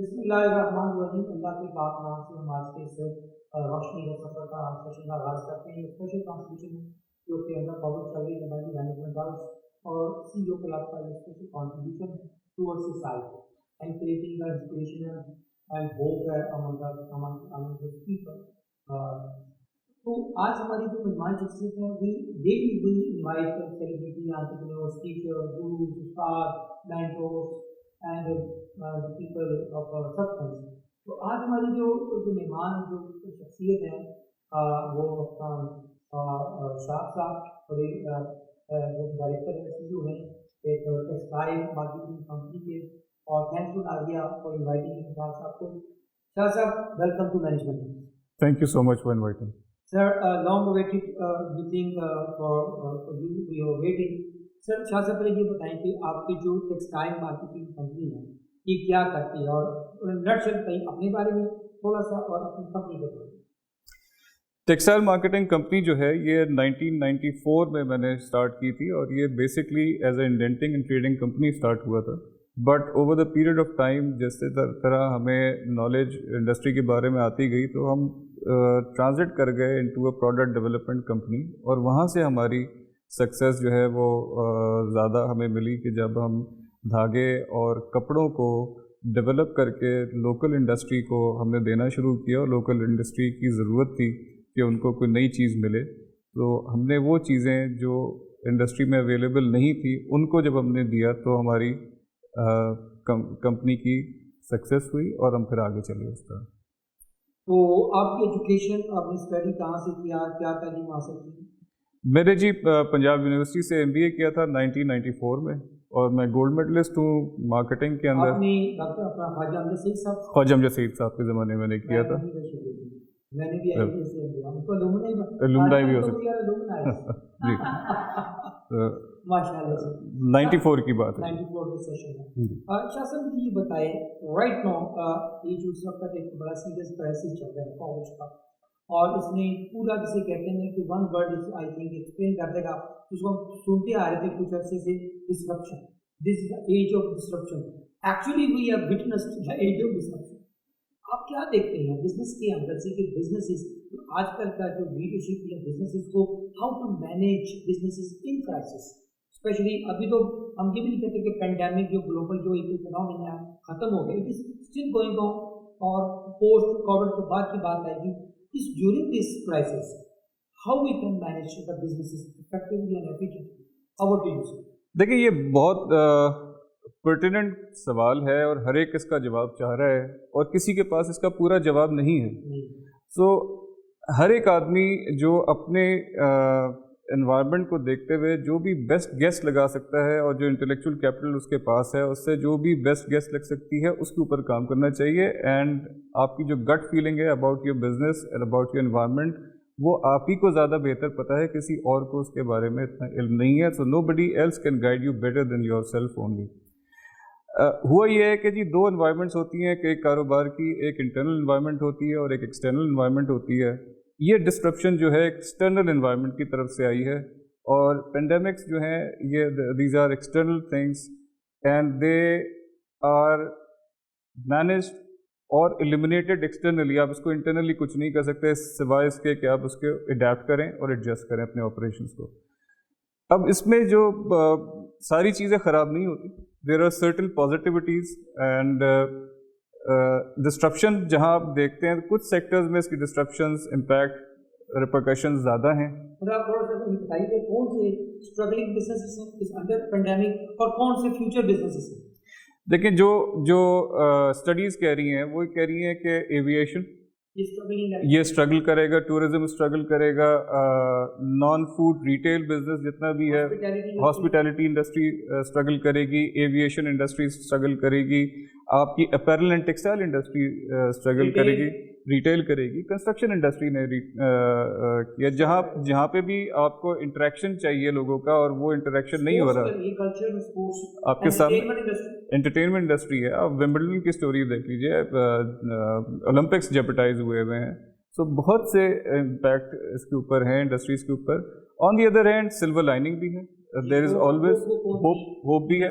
بسم اللہ الرحمن الرحیم. اللہ کے پاک نام سے ہم آج کے اس روشنی کا سفر کا سیشن کا آغاز کرتے ہیں. اسپیشل کانٹریبیوشن جو کہ اندر فارورڈ چل رہی ہے ہماری مینجمنٹ ہاؤس اور سی او کلب کا special contribution towards society and creating the inspiration and hope among the people. تو آج ہماری جو مہمان شخصیت ہے we invite celebrity entrepreneurs, teachers, gurus, stars, mentors and the people of substance. تو آج ہماری جو مہمان جو شخصیت ہے وہ شاہ صاحب بڑے جو ڈائریکٹر ہے سی او ہیں ایک ٹیکسٹائل مارکیٹنگ کمپنی کے. اور thanks to Nazia for inviting Shah صاحب کو. شاہ صاحب welcome to management. Thank you so much for inviting. Sir, long awaited meeting for you. We are waiting. سر شاہ صاحب پہلے یہ بتائیں کہ آپ کی جو ٹیکسٹائل مارکیٹنگ کمپنی ہے یہ کیا کرتی ہے اور نٹشل کہیں اپنے بارے میں تھوڑا سا اور اپنی کمپنی کے بارے میں. ٹیکسٹائل مارکیٹنگ کمپنی جو ہے یہ 1994 میں نے اسٹارٹ کی تھی اور یہ basically as a indenting and trading company start ہوا تھا. But over the period of time جس طرح ہمیں نالج انڈسٹری کے بارے میں آتی گئی تو ہم ٹرانزٹ کر گئے into a product development company اور وہاں سے ہماری سکسیس جو ہے وہ زیادہ ہمیں ملی کہ جب ہم دھاگے اور کپڑوں کو ڈیولپ کر کے لوکل انڈسٹری کو ہم نے دینا شروع کیا اور لوکل انڈسٹری کی ضرورت تھی کہ ان کو کوئی نئی چیز ملے تو ہم نے وہ چیزیں جو انڈسٹری میں اویلیبل نہیں تھی ان کو جب ہم نے دیا تو ہماری کمپنی کی سکسیس ہوئی اور ہم پھر آگے چلے اس طرح. تو آپ کی ایجوکیشن آپ نے اسٹڈی کہاں سے کیا, کیا تعلیم حاصل کی؟ میں نے جی پنجاب یونیورسٹی سے MBA کیا تھا 1994 میں اور میں گولڈ میڈلسٹ ہوں مارکیٹنگ کے اندر. آپ نے اپنا خواجہ امجد سعید صاحب خواجہ امجد سعید صاحب کے زمانے میں نے کیا تھا. میں نے بھی الومنائی بھی ہو سکتا جی ماشاء اللہ سے 94 کی بات ہے. 94 کے سیشن میں. شاہ صاحب مجھے یہ بتائیں رائٹ ناؤ یہ جو اس وقت ایک بڑا سیریس کرائسس چل رہا ہے فوج کا اور اس میں پورا جسے کہتے ہیں کہ one word I think explain کر دے گا جس کو ہم سنتے آ رہے تھے کچھ عرصے سے disruption. This is the age of disruption. Actually we have witnessed the age of disruption. آپ کیا دیکھتے ہیں بزنس کے اندر سے کہ بزنسز آج کل کا جو لیڈرشپ ہے بزنسز کو how to manage businesses in crisis specially ابھی تو ہم یہ بھی نہیں کہتے کہ پینڈیمک جو گلوبل جو ایک فنومینا ہے ختم ہو گیا, it is still going on اور پوسٹ کووڈ کے بعد کی بات آئے گی. اس during this crisis how we can manage the businesses effectively and efficiently. How do you see? دیکھیں یہ بہت پرٹیننٹ سوال ہے اور ہر ایک اس کا جواب چاہ رہا ہے اور کسی کے پاس اس کا پورا جواب نہیں ہے. سو ہر ایک آدمی جو اپنے انوائرمنٹ کو دیکھتے ہوئے جو بھی بیسٹ گیس لگا سکتا ہے اور جو انٹلیکچوئل کیپٹل اس کے پاس ہے اس سے جو بھی بیسٹ گیس لگ سکتی ہے اس کے اوپر کام کرنا چاہیے. اینڈ آپ کی جو گٹ فیلنگ ہے about your business and about your environment وہ آپ ہی کو زیادہ بہتر پتہ ہے, کسی اور کو اس کے بارے میں اتنا علم نہیں ہے. So nobody else can guide you better than yourself only. ہوا یہ ہے کہ جی دو انوائرمنٹس ہوتی ہیں کہ ایک کاروبار کی ایک انٹرنل انوائرمنٹ ہوتی ہے اور ایک ایکسٹرنل انوائرمنٹ ہوتی ہے. یہ ڈسٹرپشن جو ہے ایکسٹرنل انوائرمنٹ کی طرف سے آئی ہے اور پینڈیمکس جو ہیں یہ these are external things and they are managed اور ایلیمینیٹڈ ایکسٹرنلی. آپ اس کو انٹرنلی کچھ نہیں کر سکتے سوائے اس کے کہ آپ اس کو اڈیپٹ کریں اور ایڈجسٹ کریں اپنے آپریشنس کو. اب اس میں جو ساری چیزیں خراب نہیں ہوتی, there are certain positivities and disruption جہاں آپ دیکھتے ہیں کچھ سیکٹرز میں اس کی ڈسٹرپشنز امپیکٹ ریپرکشنز زیادہ ہیں. آپ تھوڑا سا بتائیے کہ کون سے اسٹرگلنگ بزنسز ہیں اس انڈر پینڈیمک اور کون سے فیوچر بزنسز ہیں؟ دیکھیں جو اسٹڈیز کہہ رہی ہیں وہ کہہ رہی ہیں کہ ایویشن یہ اسٹرگل کرے گا, ٹورزم اسٹرگل کرے گا, نان فوڈ ریٹیل بزنس جتنا بھی ہے, ہاسپٹیلٹی انڈسٹری اسٹرگل کرے گی, ایویشن انڈسٹری اسٹرگل کرے گی, آپ کی apparel and textile industry struggle کرے گی, ریٹیل کرے گی, کنسٹرکشن انڈسٹری نے کیا جہاں پہ بھی آپ کو انٹریکشن چاہیے لوگوں کا اور وہ انٹریکشن نہیں ہو رہا. آپ کے سامنے انٹرٹینمنٹ انڈسٹری ہے, آپ ومبلڈن کی اسٹوری دیکھ لیجیے, اولمپکس جیپٹائز ہوئے ہیں. سو بہت سے امپیکٹ اس کے اوپر ہیں انڈسٹریز کے اوپر. On the other hand silver lining بھی ہے, دیر از آلویز ہوپ بھی ہے.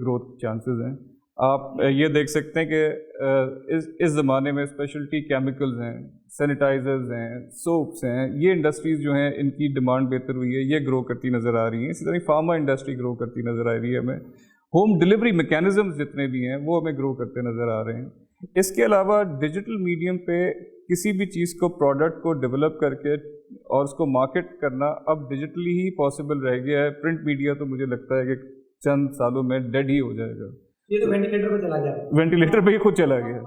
گروتھ چانسز ہیں. آپ یہ دیکھ سکتے ہیں کہ اس زمانے میں اسپیشلٹی کیمیکلز ہیں, سینیٹائزرز ہیں, سوپس ہیں, یہ انڈسٹریز جو ہیں ان کی ڈیمانڈ بہتر ہوئی ہے, یہ گرو کرتی نظر آ رہی ہیں. اسی طرح فارما انڈسٹری گرو کرتی نظر آ رہی ہے ہمیں. ہوم ڈلیوری میکینزمز جتنے بھی ہیں وہ ہمیں گرو کرتے نظر آ رہے ہیں. اس کے علاوہ ڈیجیٹل میڈیم پہ کسی بھی چیز کو پروڈکٹ کو ڈیولپ کر کے اور اس کو مارکیٹ کرنا اب ڈیجیٹلی ہی پاسبل رہ گیا ہے. پرنٹ میڈیا تو مجھے لگتا ہے کہ چند سالوں میں ڈیڈ ہی ہو جائے گا. یہ تو وینٹیلیٹر پہ چلا گیا, وینٹیلیٹر پہ ہی خود چلا گیا.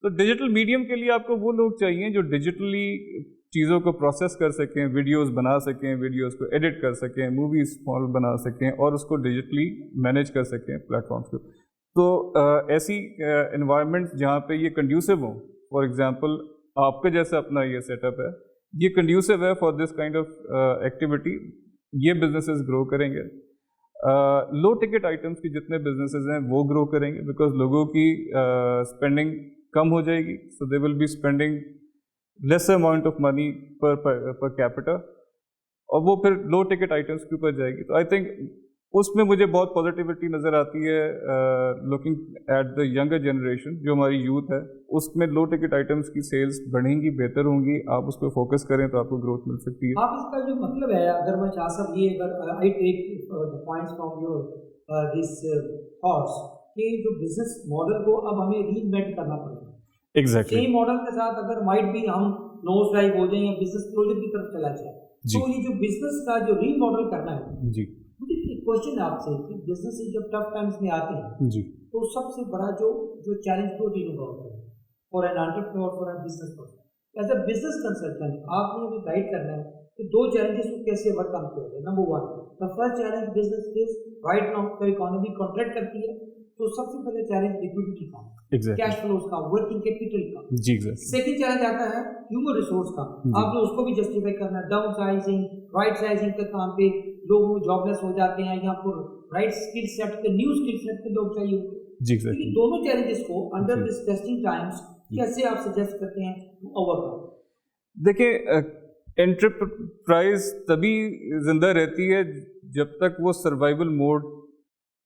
تو ڈیجیٹل میڈیم کے لیے آپ کو وہ لوگ چاہیے جو ڈیجیٹلی چیزوں کو پروسیس کر سکیں, ویڈیوز بنا سکیں, ویڈیوز کو ایڈٹ کر سکیں, موویز بنا سکیں اور اس کو ڈیجیٹلی مینیج کر سکیں پلیٹ فارمس کو. تو ایسی انوائرمنٹ جہاں پہ یہ کنڈیوسو ہوں, فار ایگزامپل آپ کے جیسا اپنا یہ سیٹ اپ ہے, یہ کنڈیوسو ہے for this kind of activity, یہ بزنسز گرو کریں گے. لو ٹکٹ آئٹمس کی جتنے بزنسز ہیں وہ گرو کریں گے بیکاز لوگوں کی اسپینڈنگ کم ہو جائے گی. So they will be spending less amount of money per capita, اور وہ پھر لو ٹکٹ آئٹمس کے اوپر جائے گی. تو آئی تھنک اس میں مجھے بہت پازیٹیوٹی نظر آتی ہے looking at the younger generation, جو ہماری یوتھ ہے اس میں لو ٹکٹ آئٹمس کی سیلز بڑھیں گی, بہتر ہوں گی. آپ اس پہ فوکس کریں تو آپ کو گروتھ مل سکتی ہے. آپ اس کا جو مطلب ہے, اگر میں چاہ سب یہ اگر I take the points from your these thoughts کہ جو بزنس ماڈل کو اب ہمیں ری انوینٹ کرنا پڑے گا. ایگزیکٹلی سیم ماڈل کے ساتھ اگر مائٹ بھی ہم نوز ڈرائیو ہو جائیں یا بزنس کلوجر کی طرف چلا جائے, تو یہ جو بزنس کا جو ری ماڈل کرنا ہے, جی مجھے ایک کوشچن ہے آپ سے کہ بزنس جب ٹف ٹائمس میں آتے ہیں جی تو سب سے بڑا جو چیلنج دو چیزوں کا ہوتا ہے for an entrepreneur, for an business person. As a business consultant آپ نے ہمیں گائڈ کرنا ہے کہ دو چیلنجز کو کیسے اوور کم کیا جائے. Number one, the first challenge business face right now, تو اکانومی کنٹریکٹ کرتی ہے تو سب سے پہلے چیلنج لیکوڈیٹی کا, کیش فلوز کا, ورکنگ کیپٹل کا. سیکنڈ چیلنج آتا ہے ہیومن ریسورس کا. آپ نے اس کو بھی جسٹیفائی کرنا ہے. ڈاؤن سائزنگ, رائٹ سائزنگ کے کام پہ لوگ جاب لیس ہو جاتے ہیں, یا پھر رائٹ اسکل سیٹ کے, نیو اسکل سیٹ کے لوگ چاہیے ہوتے ہیں. دونوں چیلنجز کو انڈر دس ٹیسٹنگ ٹائمس کیسے آپ سجیسٹ کرتے ہیں اوور کم؟ دیکھیں, انٹرپرائز تبھی زندہ رہتی ہے جب تک وہ سروائیول موڈ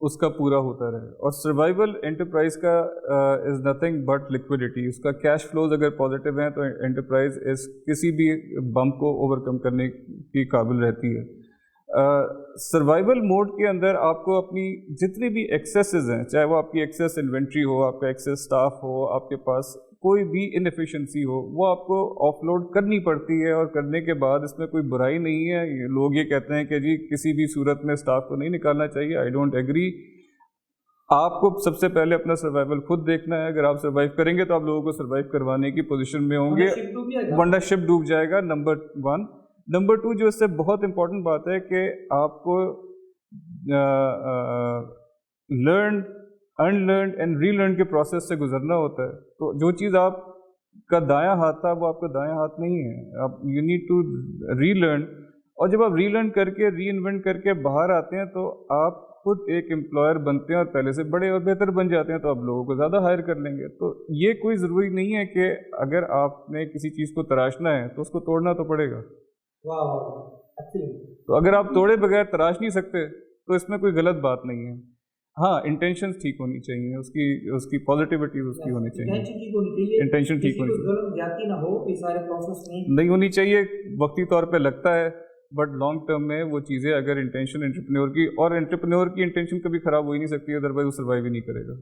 اس کا پورا ہوتا رہے, اور سروائیول انٹرپرائز کا از نتھنگ بٹ لیکوڈیٹی. اس کا کیش فلوز اگر پازیٹیو ہیں تو انٹرپرائز اس کسی بھی بمپ کو اوور کم کرنے کی قابل رہتی ہے. سروائیول موڈ کے اندر آپ کو اپنی جتنی بھی ایکسیسز ہیں, چاہے وہ آپ کی ایکسیس انوینٹری ہو, آپ کا ایکسیس اسٹاف ہو, آپ کے پاس کوئی بھی انیفیشنسی ہو, وہ آپ کو آف لوڈ کرنی پڑتی ہے. اور کرنے کے بعد اس میں کوئی برائی نہیں ہے. لوگ یہ کہتے ہیں کہ جی کسی بھی صورت میں اسٹاف کو نہیں نکالنا چاہیے. I don't agree. آپ کو سب سے پہلے اپنا سروائیول خود دیکھنا ہے. اگر آپ سروائیو کریں گے تو آپ لوگوں کو سروائیو کروانے کی پوزیشن میں ہوں گے, ورنہ شپ ڈوب جائے گا. Number one. نمبر ٹو, جو اس سے بہت امپورٹنٹ بات ہے کہ آپ کو لرن, انلرن اینڈ ری لرن کے پروسیس سے گزرنا ہوتا ہے. تو جو چیز آپ کا دایاں ہاتھ تھا وہ آپ کا دایاں ہاتھ نہیں ہے. آپ you need to relearn, اور جب آپ ری لرن کر کے ری انوینٹ کر کے باہر آتے ہیں تو آپ خود ایک امپلائر بنتے ہیں اور پہلے سے بڑے اور بہتر بن جاتے ہیں, تو آپ لوگوں کو زیادہ ہائر کر لیں گے. تو یہ کوئی ضروری نہیں ہے کہ اگر آپ نے کسی چیز کو تراشنا ہے تو اس کو توڑنا تو پڑے گا. تو اگر آپ توڑے بغیر تراش نہیں سکتے تو اس میں کوئی غلط بات نہیں ہے. ہاں, انٹینشنز ٹھیک ہونی چاہیے, اس کی پازیٹیوٹی اس کی ہونی چاہیے, انٹینشن ٹھیک ہونی چاہیے, نہیں ہونی چاہیے. وقتی طور پہ لگتا ہے بٹ لانگ ٹرم میں وہ چیزیں اگر انٹینشن انٹرپرینور کی, اور انٹرپرینور کی انٹینشن کبھی خراب ہو ہی نہیں سکتی, ادروائز وہ سروائیو ہی نہیں کرے گا.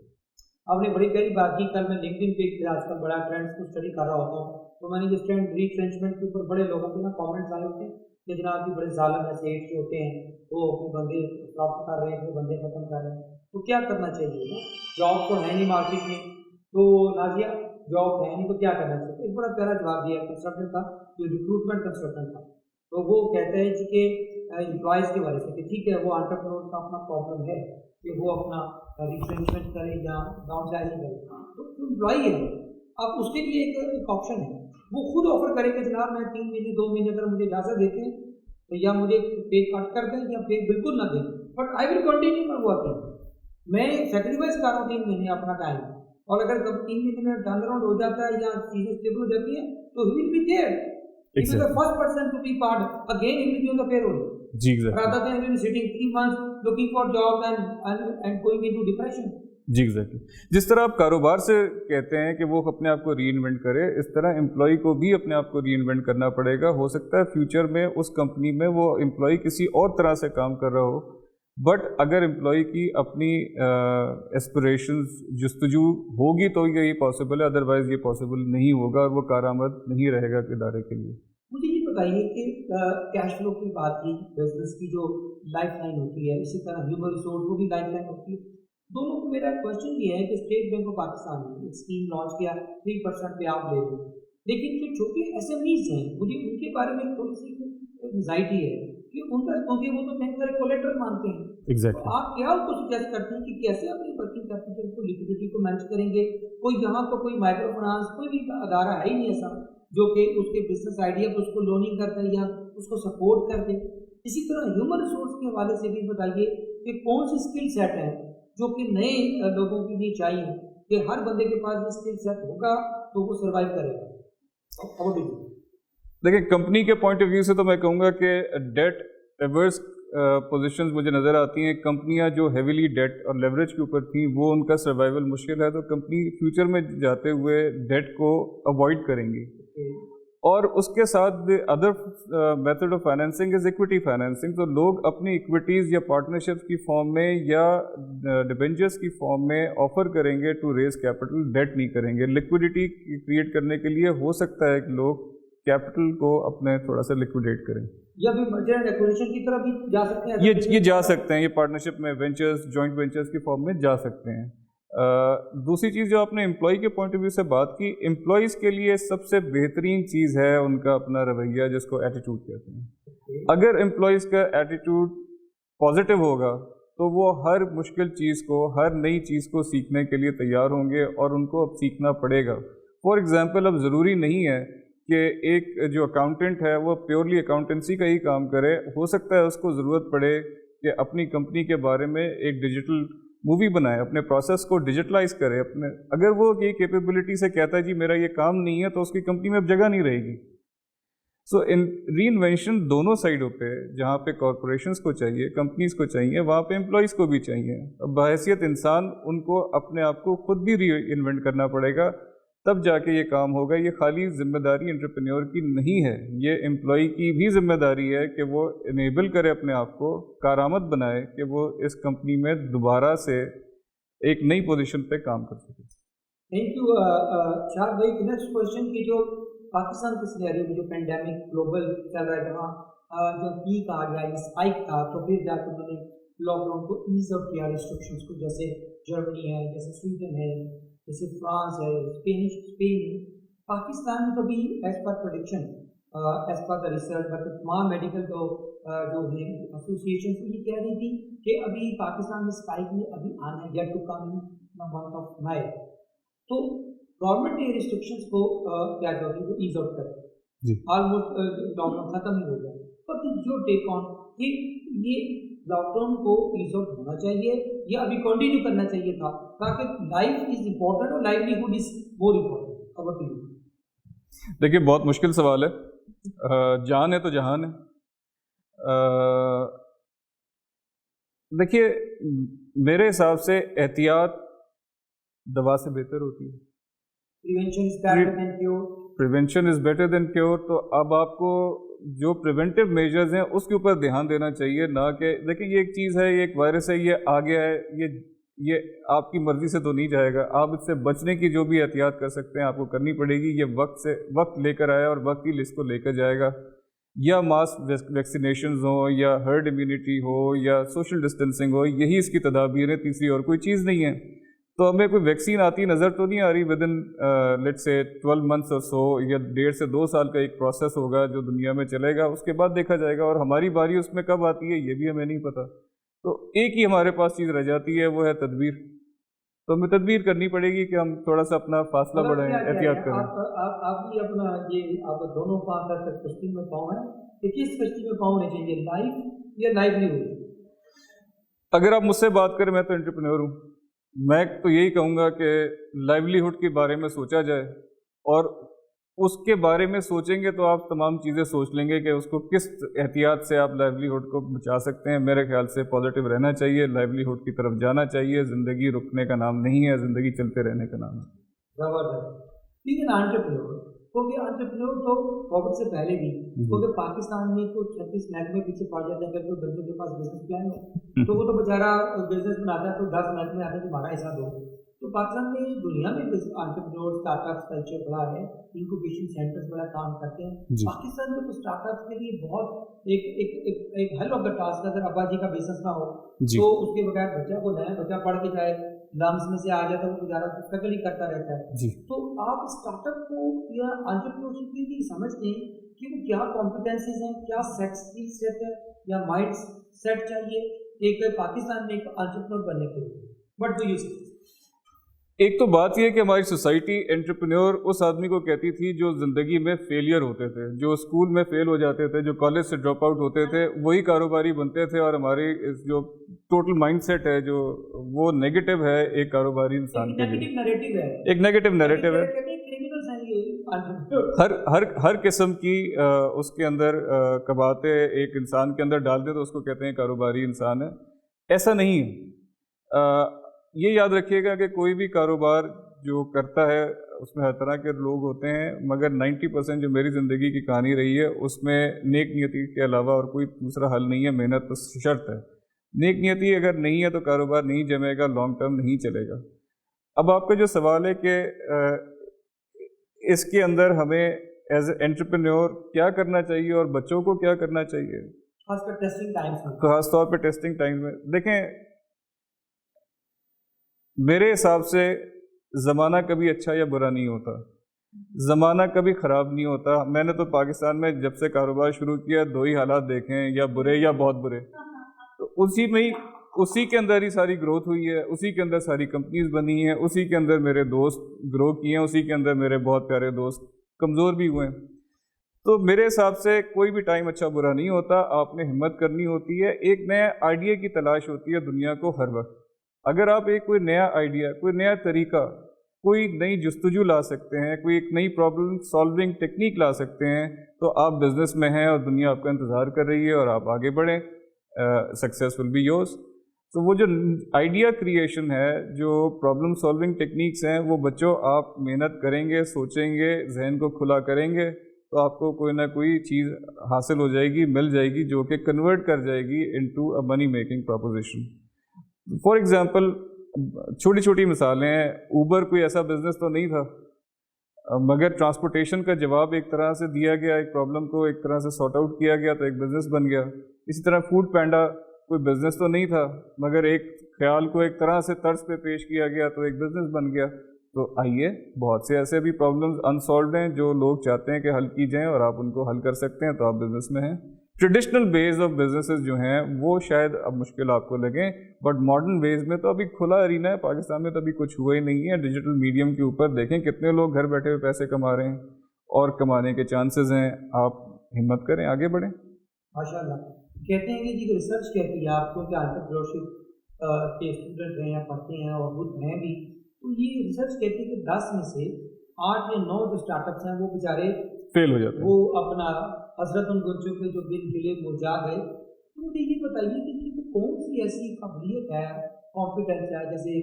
آپ نے بڑی پہلی بات کی. کل میں لنکڈن پہ آج کل بڑا ٹرینڈس کو اسٹڈی کر رہا ہوتا ہوں, تو میں نے اس ٹرینڈ ریٹرینچمنٹ کے اوپر بڑے لوگوں کے نا کامنٹس آئے ہوتے ہیں کہ جناب بھی بڑے ظالم ایسے ایڈ جو ہوتے ہیں وہ اپنے بندے پراپت کر رہے ہیں, اپنے بندے ختم کر رہے ہیں. تو کیا کرنا چاہیے نا, جاب تو ہے نہیں مارکیٹ میں, تو نازیہ جاب ہے نہیں تو کیا کرنا چاہیے؟ ایک بڑا پیارا جواب دیا کنسلٹنٹ تھا, جو ریکروٹمنٹ کنسلٹنٹ تھا, تو وہ کہتے ہیں کہ امپلائز کے بارے سے کہ ٹھیک ہے وہ انٹرپرینور کا اپنا پرابلم ہے کہ وہ اپنا ریٹرینچمنٹ کرے یا ڈاؤن سائزنگ کرے, تو امپلائی ہے آپ اس کے لیے ایک آپشن ہے, وہ خود آفر کرے کہ جناب میں 3 مہینے 2 مہینے اگر مجھے اجازت دیتے ہیں تو یا مجھے پے کٹ کر دیں یا پے بالکل نہ دیں, but I will continue my working. میں سیکریفائس کر رہا ہوں 3 مہینے اپنا ٹائم, اور اگر کب 3 مہینے میں ٹرن اراؤنڈ ہو جاتا ہے یا چیزیں اسٹیبل ہو جاتی ہیں تو he will be there. He was the first person to be part. Again, he will be on the payroll. جی exactly Rather than he will be sitting 3 months looking for job and going into depression. جی exactly. جس طرح آپ کاروبار سے کہتے ہیں کہ وہ اپنے آپ کو ری انوینٹ کرے، اس طرح امپلائی کو بھی اپنے آپ کو ری انوینٹ کرنا پڑے گا. ہو سکتا ہے فیوچر میں اس کمپنی میں وہ امپلائی کسی اور طرح سے کام کر رہا ہو، بٹ اگر امپلائی کی اپنی ایسپریشنز جستجو ہوگی تو یہ پاسبل ہے، ادروائز یہ پاسبل نہیں ہوگا اور وہ کارآمد نہیں رہے گا ادارے کے لیے. مجھے یہ بتائیے کہ کیش فلو کی بات کی، بزنس کی جو لائف لائن ہوتی ہے، اسی طرح ہیومن ریسورس وہ بھی لائف لائن ہوتی ہے. دونوں کو میرا کوشچن یہ ہے کہ اسٹیٹ بینک آف پاکستان نے ایک اسکیم لانچ کیا 3% پہ آپ لے لیں، لیکن جو چھوٹے ایس ایم ایز ہیں مجھے ان کے بارے میں تھوڑی سی انزائٹی ہے کہ ان کا کیونکہ وہ تو بینک کا کولیٹرل مانتے ہیں. ایگزیکٹلی. آپ کیا ان کو سجیسٹ کرتے ہیں کہ کیسے اپنی ورکنگ کیپٹل کو لیکوڈیٹی کو مینج کریں گے؟ کوئی یہاں تو کوئی مائکرو فائنانس کوئی بھی ادارہ ہے ہی نہیں ایسا جو کہ اس کے بزنس آئیڈیا کو اس کو لوننگ کرتا ہے یا اس کو سپورٹ کر دے. اسی طرح ہیومن ریسورس کے حوالے سے بھی بتائیے کہ کون سی اسکل سیٹ ہیں جو کہ نئے لوگوں کے لیے چاہیے کہ ہر بندے کے پاس یہ اسکل سیٹ ہوگا تو وہ سروائیو کرے گا. دیکھیں کمپنی کے پوائنٹ آف ویو سے تو میں کہوں گا کہ ڈیٹ ایورس پوزیشنز مجھے نظر آتی ہیں. کمپنیاں جو ہیویلی ڈیٹ اور لیوریج کے اوپر تھیں وہ ان کا سروائیول مشکل ہے، تو کمپنی فیوچر میں جاتے ہوئے ڈیٹ کو اوائڈ کریں گی. اور اس کے ساتھ other method of financing is equity financing. تو لوگ اپنی ایکویٹیز یا پارٹنرشپس کی فارم میں یا ڈیبینچرس کی فارم میں آفر کریں گے ٹو ریز کیپٹل، ڈیٹ نہیں کریں گے. لکوڈیٹی کریٹ کرنے کے لیے ہو سکتا ہے کہ لوگ کیپٹل کو اپنے تھوڑا سا لکوڈیٹ کریں. یا بھی مرجر اینڈ ایکوزیشن کی طرف بھی جا سکتے ہیں. یہ جا سکتے ہیں، یہ پارٹنرشپ میں وینچرز، جوائنٹ وینچرز کی فارم میں جا سکتے ہیں. دوسری چیز جو آپ نے امپلائی کے پوائنٹ آف ویو سے بات کی، امپلائیز کے لیے سب سے بہترین چیز ہے ان کا اپنا رویہ جس کو ایٹیٹیوڈ کہتے ہیں. اگر امپلائیز کا ایٹیٹیوڈ پازیٹیو ہوگا تو وہ ہر مشکل چیز کو، ہر نئی چیز کو سیکھنے کے لیے تیار ہوں گے اور ان کو اب سیکھنا پڑے گا. فار ایگزامپل اب ضروری نہیں ہے کہ ایک جو اکاؤنٹنٹ ہے وہ پیورلی اکاؤنٹنسی کا ہی کام کرے. ہو سکتا ہے اس کو ضرورت پڑے کہ اپنی کمپنی کے بارے میں ایک ڈیجیٹل مووی بنائے، اپنے پروسیس کو ڈیجیٹلائز کرے. اگر وہ یہ کیپیبلٹی سے کہتا ہے جی میرا یہ کام نہیں ہے تو اس کی کمپنی میں اب جگہ نہیں رہے گی. سو ری انوینشن دونوں سائڈوں پہ، جہاں پہ کارپوریشنس کو چاہیے، کمپنیز کو چاہیے، وہاں پہ امپلائیز کو بھی چاہیے. اب بحیثیت انسان ان کو اپنے آپ کو خود بھی ری انوینٹ کرنا پڑے گا، تب جا کے یہ کام ہوگا. یہ خالی ذمہ داری انٹرپرینور کی نہیں ہے، یہ امپلائی کی بھی ذمہ داری ہے کہ وہ انیبل کرے اپنے آپ کو، کارآمد بنائے کہ وہ اس کمپنی میں دوبارہ سے ایک نئی پوزیشن پہ کام کر سکے. تھینک یو شاہد بھائی. نیکسٹ کوشچن کی جو پاکستان کے سینیریو میں جو پینڈیمک گلوبل چل رہا ہے، جہاں جو پیک آ گیا، اسپائک تھا، تو پھر جا کے انہوں نے لاک ڈاؤن کو ایز آف کیا، ریسٹرکشنس کو، جیسے جرمنی ہے، جیسے سویڈن ہے، جیسے فرانس ہے، اسپین. پاکستان میں تو بھی as per production, as per the research, تمام میڈیکل جو ہے ایسوسیشن یہ کہہ رہی تھی کہ ابھی پاکستان میں اسپائک میں ابھی آنا ہے، yet to come in month of May. تو گورنمنٹ نے ریسٹرکشنس کو کیا جو ہے وہ ایز آؤٹ کر دیا، آلموسٹ لاک ڈاؤن ختم ہی ہو گیا. بٹ جو ٹیک آن کہ یہ لاک ڈاؤن کو ایز آؤٹ ہونا چاہیے یا ابھی کنٹینیو کرنا چاہیے تھا، تاکہ لائف از امپورٹنٹ اور لائیولیہڈ از مور امپورٹنٹ. خبر ٹو یو. دیکھیے بہت مشکل سوال ہے. جان ہے تو جہان ہے. دیکھیے میرے حساب سے احتیاط دوا سے بہتر ہوتی ہے. Prevention is better than cure. تو اب آپ کو جو پریونٹیو میجرز ہیں اس کے اوپر دھیان دینا چاہیے، نہ کہ دیکھیں یہ ایک چیز ہے، یہ ایک وائرس ہے، یہ آ گیا ہے، یہ آپ کی مرضی سے تو نہیں جائے گا. آپ اس سے بچنے کی جو بھی احتیاط کر سکتے ہیں آپ کو کرنی پڑے گی. یہ وقت لے کر آیا اور وقت ہی اس کو لے کر جائے گا. یا ماس ویکسینیشنز ہوں، یا ہرڈ امیونٹی ہو، یا سوشل ڈسٹینسنگ ہو، یہی اس کی تدابیر ہیں، تیسری اور کوئی چیز نہیں ہے. تو ہمیں کوئی ویکسین آتی نظر تو نہیں آ رہی ود ان لیٹ سے 12 months اور سو، یا 1.5 سے 2 سال کا ایک پروسیس ہوگا جو دنیا میں چلے گا. اس کے بعد دیکھا جائے گا، اور ہماری باری اس میں کب آتی ہے یہ بھی ہمیں نہیں پتہ. تو ایک ہی ہمارے پاس چیز رہ جاتی ہے، وہ ہے تدبیر. تو ہمیں تدبیر کرنی پڑے گی کہ ہم تھوڑا سا اپنا فاصلہ بڑھائیں، احتیاط کریں. آپ بھی اپنا یہ آپ دونوں پانچ تک کشتی میں پاؤں ہیں کہ کس کشتی میں پاؤں ہونے چاہیے، لائف یا لائیولیہڈ؟ اگر آپ مجھ سے بات کریں، میں تو انٹرپرینور ہوں، میں تو یہی کہوں گا کہ لائیولیہڈ کے بارے میں سوچا جائے اور اس کے بارے میں سوچیں گے تو آپ تمام چیزیں سوچ لیں گے کہ اس کو کس احتیاط سے آپ لائیولیہڈ کو بچا سکتے ہیں. میرے خیال سے پازیٹیو رہنا چاہیے, لائیولیہڈ کی طرف جانا چاہیے. زندگی رکنے کا نام نہیں ہے, زندگی چلتے رہنے کا نام ہے. لیکن آنٹرپرینور کیونکہ آنٹرپرینور تو کووڈ سے پہلے بھی, کیونکہ پاکستان میں تو 36 محکمے پیچھے پڑ جاتے ہیں. اگر کوئی بندے کے پاس بزنس پلان ہے تو وہ تو بیچارہ بزنس بناتا ہے تو 10 محکمے آتے ہیں تمہارا حصہ دو. تو پاکستان میں دنیا میں آنٹرپرینور اسٹارٹ اپس کلچر بڑا ہے, انکوبیشن سینٹرز بڑا کام کرتے ہیں. پاکستان میں تو اسٹارٹ اپس کے لیے بہت ایک ہیل آف دا ٹاسک. اگر ابا جی کا بزنس نہ ہو تو اس کے بغیر بچہ کو نیا بچہ پڑھ کے جائے لمس میں سے آ جائے تو وہ گزارا اسٹرگل ہی کرتا رہتا ہے. تو آپ اسٹارٹ اپ کو یا انٹرپرینورشپ کے لیے سمجھتے ہیں کہ وہ کیا کمپیٹنسیز ہیں, کیا اسکل سیٹ ہے یا مائنڈ سیٹ چاہیے ایک پاکستان میں ایک انٹرپرینور بننے کے لیے؟ وٹ ڈو یو سی؟ ایک تو بات یہ ہے کہ ہماری سوسائٹی انٹرپرینور اس آدمی کو کہتی تھی جو زندگی میں فیلئر ہوتے تھے, جو اسکول میں فیل ہو جاتے تھے, جو کالج سے ڈراپ آؤٹ ہوتے تھے, وہی کاروباری بنتے تھے. اور ہماری جو ٹوٹل مائنڈ سیٹ ہے جو وہ نیگیٹو ہے ایک کاروباری انسان کے لیے, ایک نیگیٹو نیریٹو ہے. ہر قسم کی اس کے اندر کباتیں ایک انسان کے اندر ڈال دے تو اس کو کہتے ہیں کاروباری انسان ہے. ایسا نہیں ہے. یہ یاد رکھیے گا کہ کوئی بھی کاروبار جو کرتا ہے اس میں ہر طرح کے لوگ ہوتے ہیں, مگر 90% جو میری زندگی کی کہانی رہی ہے اس میں نیک نیتی کے علاوہ اور کوئی دوسرا حل نہیں ہے. محنت تو شرط ہے. نیک نیتی اگر نہیں ہے تو کاروبار نہیں جمے گا, لانگ ٹرم نہیں چلے گا. اب آپ کا جو سوال ہے کہ اس کے اندر ہمیں ایز اے انٹرپرینور کیا کرنا چاہیے اور بچوں کو کیا کرنا چاہیے, خاص طور پہ ٹیسٹنگ ٹائم میں. دیکھیں, میرے حساب سے زمانہ کبھی اچھا یا برا نہیں ہوتا, زمانہ کبھی خراب نہیں ہوتا. میں نے تو پاکستان میں جب سے کاروبار شروع کیا 2 ہی حالات دیکھے ہیں, یا برے یا بہت برے. تو اسی کے اندر ہی ساری گروتھ ہوئی ہے, اسی کے اندر ساری کمپنیز بنی ہیں, اسی کے اندر میرے دوست گرو کیے ہیں, اسی کے اندر میرے بہت پیارے دوست کمزور بھی ہوئے ہیں. تو میرے حساب سے کوئی بھی ٹائم اچھا برا نہیں ہوتا. آپ نے ہمت کرنی ہوتی ہے. ایک نیا آئیڈیا کی تلاش ہوتی ہے دنیا کو ہر وقت. اگر آپ کوئی نیا آئیڈیا, کوئی نیا طریقہ, کوئی نئی جستجو لا سکتے ہیں, کوئی ایک نئی پرابلم سالونگ ٹیکنیک لا سکتے ہیں, تو آپ بزنس میں ہیں اور دنیا آپ کا انتظار کر رہی ہے اور آپ آگے بڑھیں. Success will be yours. تو وہ جو آئیڈیا کریشن ہے, جو پرابلم سالونگ ٹیکنیکس ہیں, وہ بچوں آپ محنت کریں گے, سوچیں گے, ذہن کو کھلا کریں گے تو آپ کو کوئی نہ کوئی چیز حاصل ہو جائے گی, مل جائے گی, جو کہ کنورٹ کر جائے گی into a money making proposition. For example, چھوٹی چھوٹی مثالیں ہیں. اوبر کوئی ایسا بزنس تو نہیں تھا, مگر ٹرانسپورٹیشن کا جواب ایک طرح سے دیا گیا, ایک پرابلم کو ایک طرح سے سارٹ آؤٹ کیا گیا تو ایک بزنس بن گیا. اسی طرح فوڈ پینڈا کوئی بزنس تو نہیں تھا, مگر ایک خیال کو ایک طرح سے طرز پہ پیش کیا گیا تو ایک بزنس بن گیا. تو آئیے, بہت سے ایسے بھی پرابلمز انسالوڈ ہیں جو لوگ چاہتے ہیں کہ حل کی جائیں اور آپ ان کو حل کر سکتے ہیں, تو آپ بزنس میں ہیں. ٹریڈیشنل ویز آف بزنسز جو ہیں وہ شاید اب مشکل آپ کو لگیں, بٹ ماڈرن ویز میں تو ابھی کھلا ارینا ہے. پاکستان میں تو ابھی کچھ ہوا ہی نہیں ہے. ڈیجیٹل میڈیم کے اوپر دیکھیں کتنے لوگ گھر بیٹھے ہوئے پیسے کما رہے ہیں, اور کمانے کے چانسز ہیں. آپ ہمت کریں, آگے بڑھیں. ماشاء اللہ. کہتے ہیں کہ جی ریسرچ کہتی ہے آپ کو کہ انٹرپرینورشپ کے اسٹوڈنٹ ہیں یا پڑھتے ہیں اور خود ہیں بھی, تو یہ ریسرچ کہتی ہے کہ 10 میں سے 8 یا 9 جو اسٹارٹ اپس ہیں وہ بیچارے فیل ہو جاتے ہیں. وہ اپنا حضرت ان گنجوں کے جو دن کے لیے وہ جا گئے. تو مجھے یہ بتائیے کہ کون سی ایسی قابلیت ہے, کانفیڈنس ہے, جیسے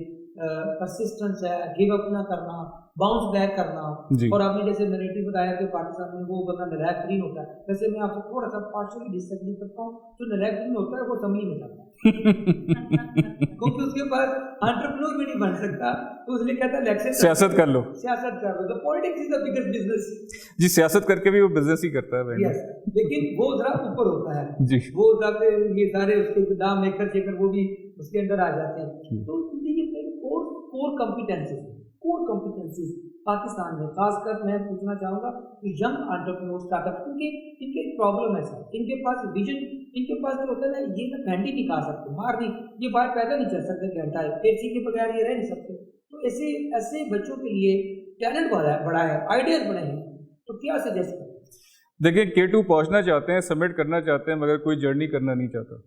پرسسٹنس ہے, گیو اپ نہ کرنا, باؤنس بیک کرنا. اور آپ نے جیسے نیریٹو بتایا کہ پاکستان میں وہ بندہ نلائق ترین ہوتا ہے. ویسے میں آپ سے تھوڑا سا پارشلی ڈس ایگری کرتا ہوں, جو نلائق ترین ہوتا ہے وہ اسمبلی میں جاتا ہے کیونکہ اس کے پاس انٹرپرینور بھی نہیں بن سکتا, تو اس لیے کہتا ہے الیکشن سیاست کر لو, سیاست کر لو. Politics is the biggest business. جی, سیاست کر کے بھی وہ بزنس ہی کرتا ہے. یس, لیکن وہ ذرا اوپر ہوتا ہے. جی, وہ یہ سارے اس کے دام میکر شیکر وہ بھی اس کے اندر آ جاتے ہیں. تو یہ کور کمپیٹنسیز پاکسtan میں خاص کر میں پوچھنا چاہوں گا کہ ینگ انٹرپرینور اسٹارٹ اپ, کیونکہ ان کے ایک پرابلم ہے سر, ان کے پاس ویژن, ان کے پاس جو ہوتا ہے نا, یہ میں بھینڈی نہیں کھا سکتے, مار نہیں, یہ باہر پیدل نہیں چل سکتے گھنٹہ, اے کے بغیر یہ رہ نہیں سکتے. تو ایسے بچوں کے لیے ٹیلنٹ بڑا ہے, آئیڈیاز بڑے ہیں, تو کیا سجیسٹ کریں؟ دیکھیں, K2 پہنچنا چاہتے ہیں, سبمٹ کرنا چاہتے ہیں, مگر کوئی جرنی کرنا نہیں چاہتا.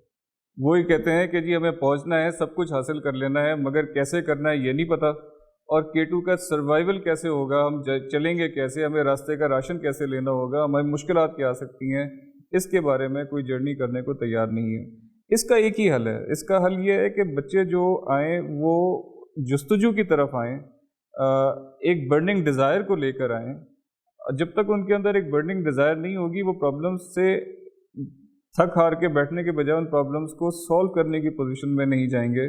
وہی کہتے ہیں کہ جی ہمیں پہنچنا ہے, سب کچھ حاصل کر لینا ہے, مگر کیسے کرنا ہے یہ نہیں پتہ, اور K2 کا سروائیول کیسے ہوگا, ہم چلیں گے کیسے, ہمیں راستے کا راشن کیسے لینا ہوگا, ہمیں مشکلات کیا آ سکتی ہیں, اس کے بارے میں کوئی جرنی کرنے کو تیار نہیں ہے. اس کا ایک ہی حل ہے, اس کا حل یہ ہے کہ بچے جو آئیں وہ جستجو کی طرف آئیں, ایک برننگ ڈیزائر کو لے کر آئیں. جب تک ان کے اندر ایک برننگ ڈیزائر نہیں ہوگی, وہ پرابلمس سے تھک ہار کے بیٹھنے کے بجائے ان پرابلمس کو سولو کرنے کی پوزیشن میں نہیں جائیں گے.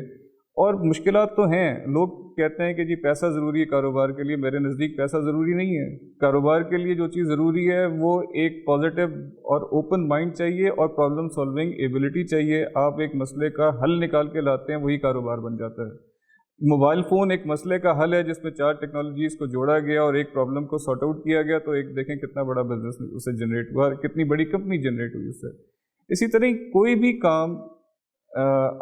اور مشکلات تو ہیں, لوگ کہتے ہیں کہ جی پیسہ ضروری ہے کاروبار کے لیے, میرے نزدیک پیسہ ضروری نہیں ہے. کاروبار کے لیے جو چیز ضروری ہے وہ ایک پازیٹیو اور اوپن مائنڈ چاہیے اور پرابلم سالونگ ایبلٹی چاہیے. آپ ایک مسئلے کا حل نکال کے لاتے ہیں, وہی کاروبار بن جاتا ہے. موبائل فون ایک مسئلے کا حل ہے جس میں 4 ٹیکنالوجیز کو جوڑا گیا اور ایک پرابلم کو سارٹ آؤٹ کیا گیا, تو ایک دیکھیں کتنا بڑا بزنس اسے جنریٹ ہوا, کتنی بڑی کمپنی جنریٹ ہوئی اس سے. اسی طرح کوئی بھی کام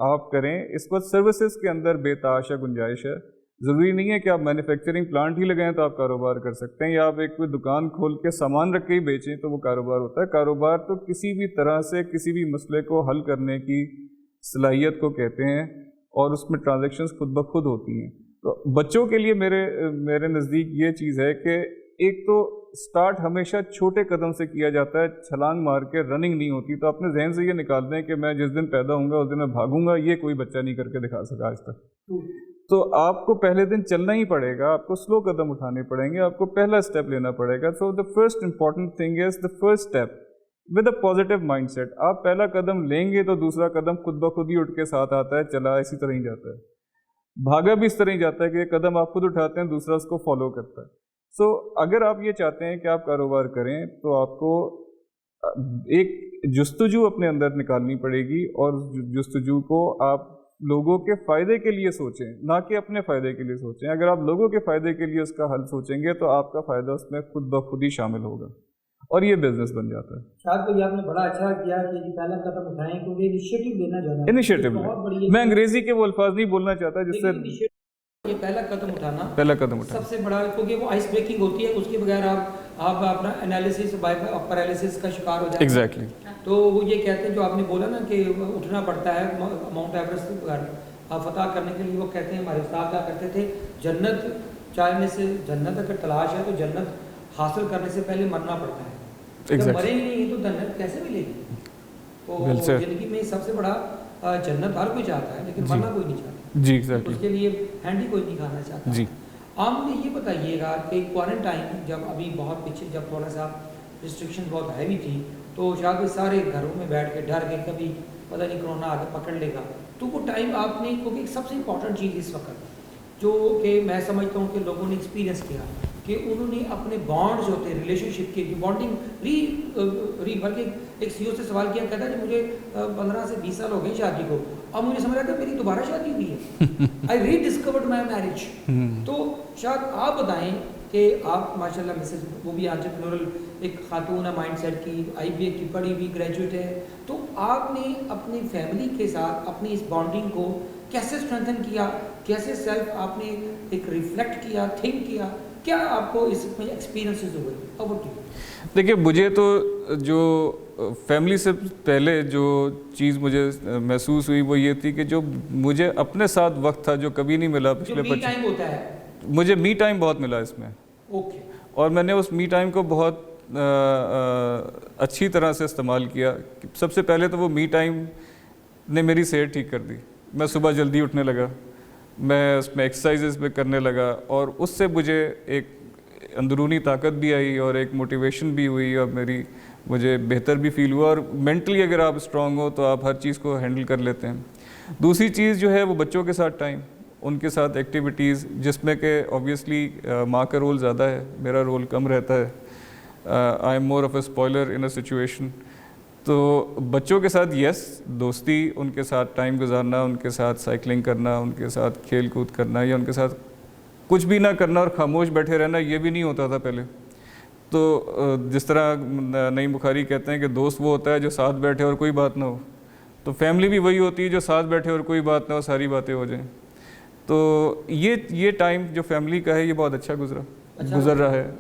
آپ کریں, اس وقت سروسز کے اندر بے تحاشا گنجائش ہے. ضروری نہیں ہے کہ آپ مینوفیکچرنگ پلانٹ ہی لگائیں تو آپ کاروبار کر سکتے ہیں, یا آپ ایک کوئی دکان کھول کے سامان رکھ کے ہی بیچیں تو وہ کاروبار ہوتا ہے. کاروبار تو کسی بھی طرح سے کسی بھی مسئلے کو حل کرنے کی صلاحیت کو کہتے ہیں, اور اس میں ٹرانزیکشنز خود بخود ہوتی ہیں. تو بچوں کے لیے میرے نزدیک یہ چیز ہے کہ ایک تو سٹارٹ ہمیشہ چھوٹے قدم سے کیا جاتا ہے, چھلانگ مار کے رننگ نہیں ہوتی. تو اپنے ذہن سے یہ نکال دیں کہ میں جس دن پیدا ہوں گا اس دن میں بھاگوں گا, یہ کوئی بچہ نہیں کر کے دکھا سکا آج تک. تو آپ کو پہلے دن چلنا ہی پڑے گا, آپ کو سلو قدم اٹھانے پڑیں گے, آپ کو پہلا اسٹیپ لینا پڑے گا. So the first important thing is the first step with a positive mindset. آپ پہلا قدم لیں گے تو دوسرا قدم خود بخود ہی اٹھ کے ساتھ آتا ہے, چلا اسی طرح ہی جاتا ہے, بھاگا بھی اس طرح ہی جاتا ہے کہ ایک قدم آپ خود اٹھاتے ہیں دوسرا اس کو فالو کرتا ہے. سو اگر آپ یہ چاہتے ہیں کہ آپ کاروبار کریں تو آپ کو ایک جستجو اپنے اندر نکالنی پڑے گی, اور جستجو کو آپ لوگوں کے فائدے کے لیے سوچیں, نہ کہ اپنے فائدے کے لیے سوچیں. اگر آپ لوگوں کے فائدے کے لیے اس کا حل سوچیں گے تو آپ کا فائدہ اس میں خود بخود ہی شامل ہوگا, اور یہ بزنس بن جاتا ہے. شاید بھائی آپ نے بڑا اچھا کیا کہ یہ پہلا قدم اٹھائیں, کیونکہ انیشیٹو لینا جو ہے انیشیٹو, میں انگریزی کے وہ الفاز نہیں بولنا چاہتا جس سے یہ پہلا قدم اٹھانا سب سے بڑا, کیونکہ وہ آئس بریکنگ ہوتی ہے, اس کے بغیر آپ اپنا انالیسس پیرالسس کا شکار ہو جاتے ہیں. ایگزیکٹلی. تو وہ یہ کہتے ہیں جو آپ نے بولا نا کہ اٹھنا پڑتا ہے ماؤنٹ ایوریسٹ کے بغیر فتح کرنے کے لیے, وہ کہتے ہیں ہمارے استاد کیا کرتے تھے, جنت چاہنے سے, جنت اگر تلاش ہے تو جنت حاصل کرنے سے پہلے مرنا پڑتا ہے. جب مرے ہی نہیں تو جنت کیسے ملے گی؟ تو زندگی میں سب سے بڑا جنت ہر کوئی چاہتا ہے, لیکن مرنا کوئی نہیں چاہتا. جی ایگزیکٹلی. اس کے لیے ہینڈی کوئی نہیں کھانا چاہتا. جی. آپ مجھے یہ بتائیے گا کہ کوارنٹائن جب ابھی بہت پیچھے, جب تھوڑا سا ریسٹرکشن بہت ہیوی تھی, تو شاید سارے گھروں میں بیٹھ کے ڈر کے کبھی پتہ نہیں کرونا آگے پکڑ لے گا, تو وہ ٹائم آپ نے, کیونکہ سب سے امپورٹنٹ چیز اس وقت جو کہ میں سمجھتا ہوں کہ لوگوں نے ایکسپیرینس کیا کہ انہوں نے اپنے بانڈز ہوتے ہیں ریلیشن شپ کے بانڈنگ بلکہ ایک سی او سے سوال کیا, کہتا ہے کہ مجھے 15 سے 20 سال ہو گئے شادی کو, اب مجھے سمجھ رہا کہ میری دوبارہ شادی ہوئی ہے, آئی ری ڈسکورڈ مائی میرج. تو شاید آپ بتائیں کہ آپ ماشاء اللہ مسز, وہ بھی انٹرپرینیورل ایک خاتون ہے, مائنڈ سیٹ کی, آئی بی اے کی پڑھی ہوئی گریجویٹ ہے, تو آپ نے اپنی فیملی کے ساتھ اپنی اس بانڈنگ کو کیسے اسٹرینتھن کیا, کیسے سیلف آپ نے ایک ریفلیکٹ کیا, تھنک کیا, کیا آپ کو اس میں ایکسپیرینسز ہوئے؟ دیکھیے مجھے تو جو فیملی سے پہلے جو چیز مجھے محسوس ہوئی وہ یہ تھی کہ جو مجھے اپنے ساتھ وقت تھا جو کبھی نہیں ملا پچھلے 25 ہوتا ہے, مجھے می ٹائم بہت ملا اس میں. اوکے. اور میں نے اس می ٹائم کو بہت اچھی طرح سے استعمال کیا. سب سے پہلے تو وہ می ٹائم نے میری صحت ٹھیک کر دی. میں صبح جلدی اٹھنے لگا, میں اس میں ایکسرسائزز بھی کرنے لگا, اور اس سے مجھے ایک اندرونی طاقت بھی آئی اور ایک موٹیویشن بھی ہوئی, اور مجھے بہتر بھی فیل ہوا. اور مینٹلی اگر آپ اسٹرانگ ہو تو آپ ہر چیز کو ہینڈل کر لیتے ہیں. دوسری چیز جو ہے وہ بچوں کے ساتھ ٹائم, ان کے ساتھ ایکٹیویٹیز, جس میں کہ اوبویسلی ماں کا رول زیادہ ہے, میرا رول کم رہتا ہے. I am more of a spoiler in a situation. تو بچوں کے ساتھ یس دوستی, ان کے ساتھ ٹائم گزارنا, ان کے ساتھ سائیکلنگ کرنا, ان کے ساتھ کھیل کود کرنا, یا ان کے ساتھ کچھ بھی نہ کرنا اور خاموش بیٹھے رہنا, یہ بھی نہیں ہوتا تھا پہلے. تو جس طرح نعیم بخاری کہتے ہیں کہ دوست وہ ہوتا ہے جو ساتھ بیٹھے اور کوئی بات نہ ہو, تو فیملی بھی وہی ہوتی ہے جو ساتھ بیٹھے اور کوئی بات نہ ہو, ساری باتیں ہو جائیں. تو یہ ٹائم جو فیملی کا ہے یہ بہت اچھا گزر رہا ہے.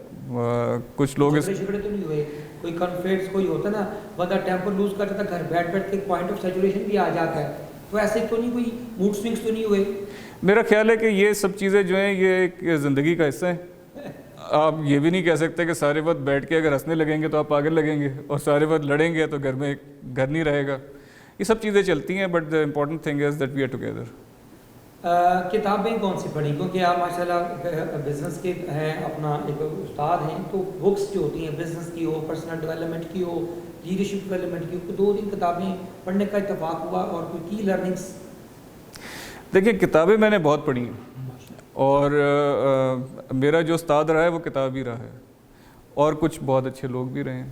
کچھ لوگ جھگڑے تو نہیں ہوئے, کوئی کنفلکٹس کوئی ہوتا نا, بندہ ٹیمپر لوز کرتا تھا, گھر بیٹھ کے پوائنٹ آف سیچوریشن بھی آ جاتا ہے, تو ایسے تو نہیں کوئی موڈ سوئنگس تو نہیں ہوئے؟ میرا خیال ہے کہ یہ سب چیزیں جو ہیں یہ ایک زندگی کا حصہ ہیں. آپ یہ بھی نہیں کہہ سکتے کہ سارے وقت بیٹھ کے اگر ہنسنے لگیں گے تو آپ پاگل لگیں گے, اور سارے وقت لڑیں گے تو گھر میں گھر نہیں رہے گا. یہ سب چیزیں چلتی ہیں, but the important thing is that we are together. کتابیں کون سی پڑھی؟ کیونکہ آپ ماشاء اللہ بزنس کے ہیں, اپنا ایک استاد ہیں, تو بکس جو ہوتی ہیں بزنس کی ہو, پرسنل ڈیولپمنٹ کی ہو, لیڈرشپ ڈیولپمنٹ کی ہو, 2-3 کتابیں پڑھنے کا اتفاق ہوا, اور کوئی کی لرننگس؟ دیکھیں کتابیں میں نے بہت پڑھی ہیں, اور میرا جو استاد رہا ہے وہ کتاب ہی رہا ہے, اور کچھ بہت اچھے لوگ بھی رہے ہیں.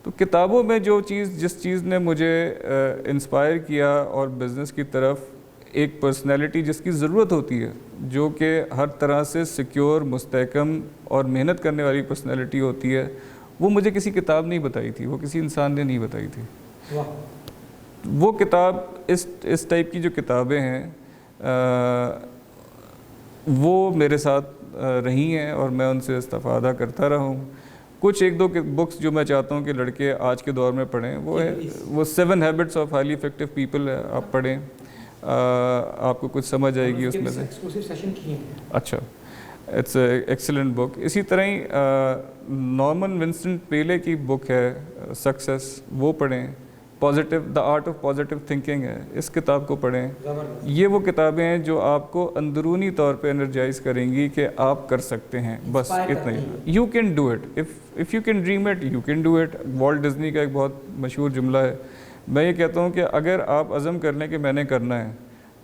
تو کتابوں میں جس چیز نے مجھے انسپائر کیا, اور بزنس کی طرف ایک پرسنالٹی جس کی ضرورت ہوتی ہے, جو کہ ہر طرح سے سیکیور, مستحکم اور محنت کرنے والی پرسنالٹی ہوتی ہے, وہ مجھے کسی کتاب نہیں بتائی تھی, وہ کسی انسان نے نہیں بتائی تھی. وہ کتاب اس ٹائپ کی جو کتابیں ہیں وہ میرے ساتھ رہی ہیں, اور میں ان سے استفادہ کرتا رہا ہوں. کچھ 1-2 بکس جو میں چاہتا ہوں کہ لڑکے آج کے دور میں پڑھیں, وہ 7 habits of highly effective people ہے, آپ پڑھیں, آپ کو کچھ سمجھ آئے گی اس میں سے. اچھا, اٹس اے ایکسلنٹ بک. اسی طرح ہی نارمن ونسٹن پیلے کی بک ہے سکسیس, وہ پڑھیں. Positive the art of positive thinking ہے, اس کتاب کو پڑھیں. یہ وہ کتابیں ہیں جو آپ کو اندرونی طور پہ انرجائز کریں گی کہ آپ کر سکتے ہیں, بس اتنا ہی. You can do it, if you can dream it you can do it. Walt Disney کا ایک بہت مشہور جملہ ہے. میں یہ کہتا ہوں کہ اگر آپ عزم کر لیں کہ میں نے کرنا ہے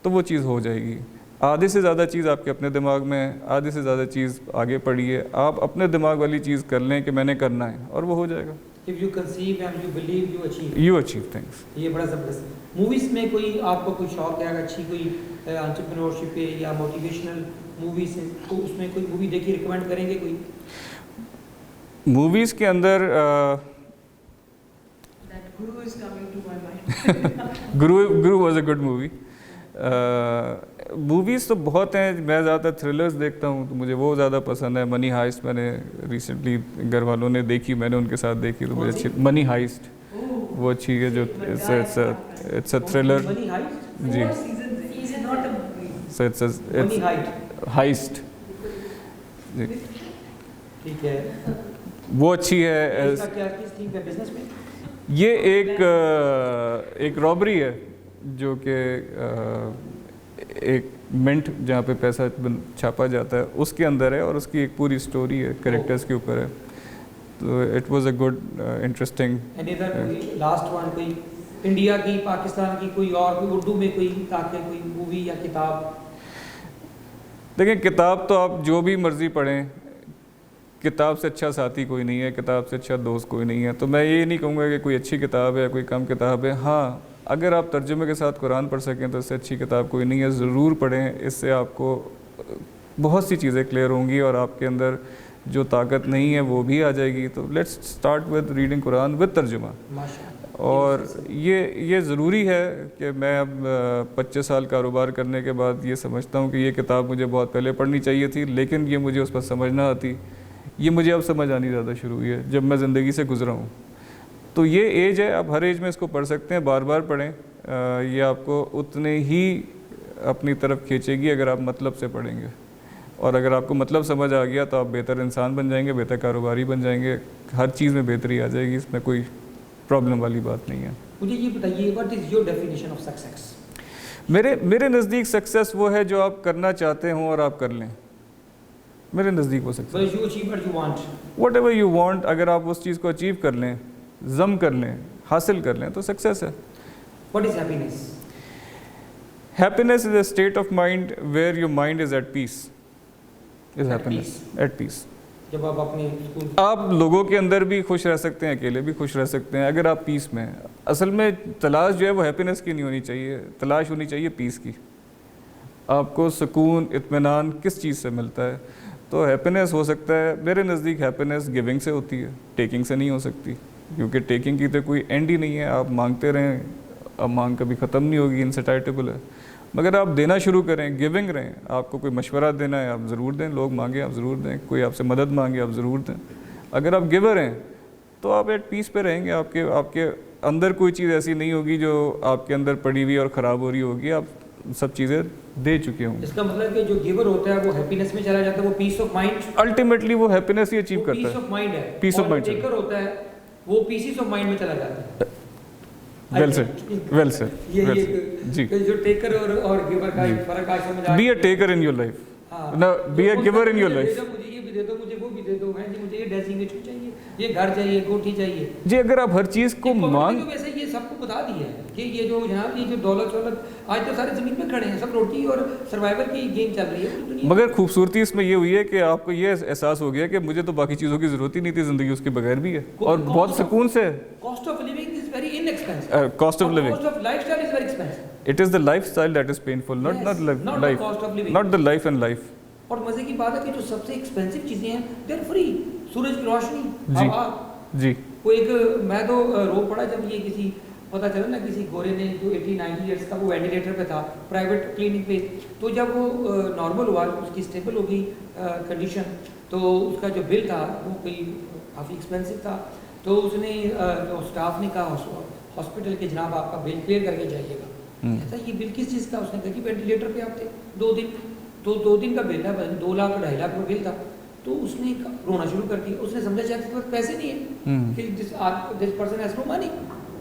تو وہ چیز ہو جائے گی. آدھے سے زیادہ چیز آپ کے اپنے دماغ میں ہے, آدھے سے زیادہ چیز آگے پڑھی ہے. آپ اپنے دماغ والی چیز کر لیں کہ میں نے کرنا ہے, اور وہ ہو جائے گا. If you conceive and you believe, you achieve. You achieve things. یہ بڑا زبردست. موویز میں کوئی آپ کو کوئی شوق ہے, اگر اچھی کوئی انٹرپرینورشپ ہے یا موٹیویشنل موویز ہیں, تو اس میں کوئی مووی دیکھی ریکمینڈ کریں گے کوئی؟ موویز کے اندر Guru is coming to my mind. Guru was a good movie. Movies تو بہت ہیں, میں زیادہ تر تھرلرز دیکھتا ہوں, تو مجھے وہ زیادہ پسند ہے. منی ہائسٹ میں نے ریسنٹلی گھر والوں نے دیکھی, میں نے ان کے ساتھ دیکھی, تو مجھے اچھی. منی ہائسٹ وہ اچھی ہے, جو اٹس اے تھرلر. جی, سو اٹس ہائسٹ. جی ٹھیک ہے, وہ اچھی ہے. یہ ایک رابری ہے جو کہ ایک منٹ جہاں پہ پیسہ چھاپا جاتا ہے اس کے اندر ہے, اور اس کی ایک پوری سٹوری ہے, کریکٹرز کے اوپر ہے. تو it was a good interesting. Last one کوئی انڈیا کی, پاکستان کی, کوئی اور کوئی اردو میں کوئی تاکہ کوئی مووی یا کتاب؟ دیکھیں کتاب تو آپ جو بھی مرضی پڑھیں, کتاب سے اچھا ساتھی کوئی نہیں ہے, کتاب سے اچھا دوست کوئی نہیں ہے. تو میں یہ نہیں کہوں گا کہ کوئی اچھی کتاب ہے کوئی کم کتاب ہے. ہاں, اگر آپ ترجمے کے ساتھ قرآن پڑھ سکیں تو اس سے اچھی کتاب کوئی نہیں ہے, ضرور پڑھیں. اس سے آپ کو بہت سی چیزیں کلیئر ہوں گی, اور آپ کے اندر جو طاقت نہیں ہے وہ بھی آ جائے گی. تو let's start with reading Quran with ترجمہ. اور یہ ضروری ہے کہ میں اب 25 سال کاروبار کرنے کے بعد یہ سمجھتا ہوں کہ یہ کتاب مجھے بہت پہلے پڑھنی چاہیے تھی, لیکن یہ مجھے اس پر سمجھ نہ آتی. یہ مجھے اب سمجھ آنی زیادہ شروع ہوئی ہے جب میں زندگی سے گزرا ہوں. تو یہ ایج ہے, آپ ہر ایج میں اس کو پڑھ سکتے ہیں, بار بار پڑھیں. یہ آپ کو اتنے ہی اپنی طرف کھینچے گی اگر آپ مطلب سے پڑھیں گے. اور اگر آپ کو مطلب سمجھ آ گیا تو آپ بہتر انسان بن جائیں گے, بہتر کاروباری بن جائیں گے, ہر چیز میں بہتری آ جائے گی. اس میں کوئی پرابلم والی بات نہیں ہے. مجھے یہ بتائیے, what is your definition of success? میرے نزدیک سکسیس وہ ہے جو آپ کرنا چاہتے ہوں اور آپ کر لیں. میرے نزدیک وہ success, what ever you want, اگر آپ اس چیز کو اچیو کر لیں, ضم کر لیں, حاصل کر لیں, تو سکسیس ہے. What is happiness? Happiness is a state of mind where your mind is at peace. Is happiness at peace. جب آپ اپنے آپ لوگوں کے اندر بھی خوش رہ سکتے ہیں, اکیلے بھی خوش رہ سکتے ہیں, اگر آپ پیس میں ہیں. اصل میں تلاش جو ہے وہ ہیپینس کی نہیں ہونی چاہیے, تلاش ہونی چاہیے پیس کی. آپ کو سکون, اطمینان کس چیز سے ملتا ہے؟ تو ہیپینس ہو سکتا ہے, میرے نزدیک ہیپینس گیونگ سے ہوتی ہے, ٹیکنگ سے نہیں ہو سکتی, کیونکہ ٹیکنگ کی تو کوئی اینڈ ہی نہیں ہے. آپ مانگتے رہیں, اب مانگ کبھی ختم نہیں ہوگی, انسٹائٹیبل ہے. مگر آپ دینا شروع کریں, گیونگ رہیں. آپ کو کوئی مشورہ دینا ہے آپ ضرور دیں, لوگ مانگیں آپ ضرور دیں, کوئی آپ سے مدد مانگے آپ ضرور دیں. اگر آپ گیور ہیں تو آپ ایٹ پیس پہ رہیں گے. آپ کے اندر کوئی چیز ایسی نہیں ہوگی جو آپ کے اندر پڑی ہوئی اور خراب ہو رہی ہوگی. آپ سب چیزیں دے چکے ہوں. اس کا مطلب کہ جو گیور ہوتا ہے وہ ہیپینس میں چلا جاتا ہے, وہ پیس آف مائنڈ الٹیمیٹلی وہ ہیپینس ہی اچیو کرتا ہے, پیس آف مائنڈ ہے, پیس آف مائنڈ. ٹیکر ہوتا ہے وہ پیسز آف مائنڈ میں چلا جاتا ہے. Well said, well said. جی, جو ٹیکر اور گیور کا فرق آج سمجھ آ be a taker in your life, no be a giver in your life. مجھے یہ بھی دے دو, مجھے وہ بھی دے دو, مجھے یہ ڈیزگنیشن چاہیے, یہ گھر چاہیے, کوٹھی چاہیے. جی اگر آپ ہر چیز کو مانگ, ویسے یہ سب کو بتا دیا ہے کہ یہ جو جناب یہ جو دولت آج تو سارے زمین پہ کھڑے ہیں, سب روٹی اور سروائیول کی گیم چل رہی ہے. مگر خوبصورتی اس میں یہ ہوئی ہے کہ آپ کو یہ احساس ہو گیا کہ مجھے تو باقی چیزوں کی ضرورت ہی نہیں تھی, زندگی اس کے بغیر بھی ہے اور بہت سکون سے. Cost of living is very inexpensive. Cost of living, cost of life style is very expensive. It is the life style that is painful, not life, not the life and life. اور مزے کی بات ہے کہ جو سب سے expensive چیزیں ہیں دے آر فری. سورج کی روشنی, ہوا. جی وہ ایک میں تو رو پڑا جب یہ کسی پتہ چلا نا کسی گورے نے جو 80-90 ایئرس کا وہ وینٹیلیٹر پہ تھا پرائیویٹ کلینک پہ, تو جب وہ نارمل ہوا, اس کی اسٹیبل ہو گئی کنڈیشن, تو اس کا جو بل تھا وہ کوئی کافی ایکسپینسو تھا. تو اس نے جو اسٹاف نے کہا ہاسپٹل کے جناب آپ کا بل کلیئر کر کے جائیے گا. ایسا یہ بل کس چیز کا؟ اس نے کہا کہ وینٹیلیٹر پہ آپ تھے 2 دن, تو 2 دن کا بل ہے, 2 لاکھ 2.5 لاکھ کا بل تھا. تو اس نے رونا شروع کر دیا. اس نے سمجھا شاید اس وقت پیسے نہیں ہیں کہ دس پرسن ہیز نو منی.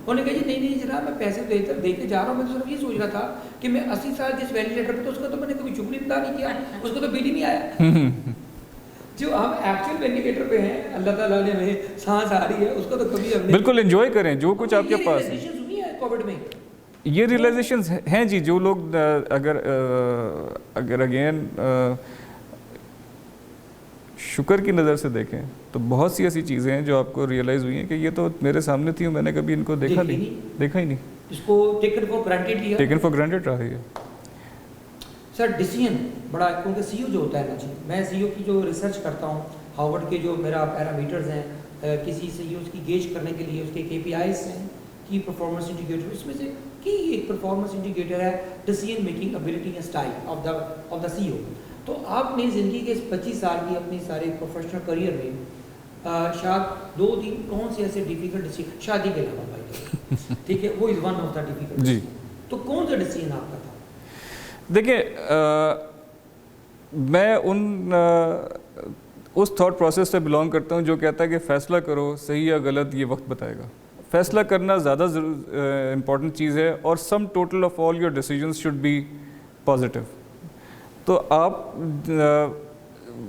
انہوں نے کہا جی نہیں جناب میں پیسے دے کے جا رہا ہوں, میں تو صرف یہ سوچ رہا تھا کہ میں 80 سال جس وینٹیلیٹر پہ, تو اس کا تو میں نے کبھی شکر ادا نہیں کیا, اس کو تو بل ہی نہیں آیا. جو ہم ایکچوئل وینٹیلیٹر پہ ہیں, اللہ تعالیٰ نے ہمیں سانس آ رہی ہے, اس کو تو کبھی ہم نے بالکل انجوائے کریں جو کچھ آپ کے پاس. سنی ہے کووڈ میں یہ ریئلائزیشنز ہیں جی, جو لوگ اگر اگین شکر کی نظر سے دیکھیں تو بہت سی ایسی چیزیں ہیں جو آپ کو ریئلائز ہوئی ہیں کہ یہ تو میرے سامنے تھی, میں نے کبھی ان کو دیکھا ہی نہیں. اس کو ٹیکن فار گرانٹیڈ لیا, ٹیکن فار گرانٹیڈ رہا ہے. سر ڈیسیژن بڑا, کیونکہ سی او جو ہوتا ہے نا جی, میں سی او کی جو ریسرچ کرتا ہوں, ہارورڈ کے جو میرا پیرامیٹرز ہیں کسی سی او کی گیج کرنے کے لیے, اس کے KPIs ہیں, کی پرفارمنس انڈیکیٹر, اس میں سے کی ایک پرفارمنس انڈیکیٹر ہے decision making ability and style of the C O. تو آپ نے زندگی کے اس 25 سال کی اپنی سارے پروفیشنل کریئر میں شاید 2 دن کون سے ایسے ڈیفیکلٹ ڈیسیژن, شادی کے علاوہ بھائی ٹھیک ہے, وہ is one of the difficult جی, تو کون سا ڈیسیژن آپ کا تھا؟ دیکھیں میں اس تھاٹ پروسیس سے بلانگ کرتا ہوں جو کہتا ہے کہ فیصلہ کرو, صحیح یا غلط یہ وقت بتائے گا. فیصلہ کرنا زیادہ امپورٹنٹ چیز ہے, اور sum total of all your decisions should be positive. تو آپ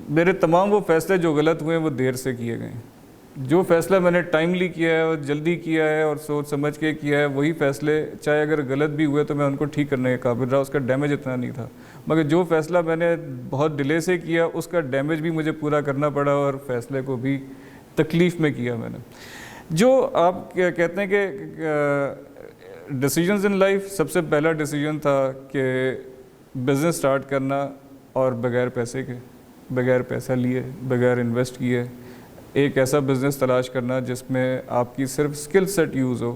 میرے تمام وہ فیصلے جو غلط ہوئے ہیں وہ دیر سے کیے گئے ہیں. جو فیصلہ میں نے ٹائملی کیا ہے اور جلدی کیا ہے اور سوچ سمجھ کے کیا ہے, وہی فیصلے چاہے اگر غلط بھی ہوئے تو میں ان کو ٹھیک کرنے کے قابل رہا, اس کا ڈیمیج اتنا نہیں تھا. مگر جو فیصلہ میں نے بہت ڈیلے سے کیا, اس کا ڈیمیج بھی مجھے پورا کرنا پڑا, اور فیصلے کو بھی تکلیف میں کیا میں نے. جو آپ کہتے ہیں کہ ڈیسیژنز ان لائف, سب سے پہلا ڈیسیژن تھا کہ بزنس سٹارٹ کرنا, اور بغیر پیسے کے, بغیر پیسہ لیے, بغیر انویسٹ کیے ایک ایسا بزنس تلاش کرنا جس میں آپ کی صرف اسکل سیٹ یوز ہو.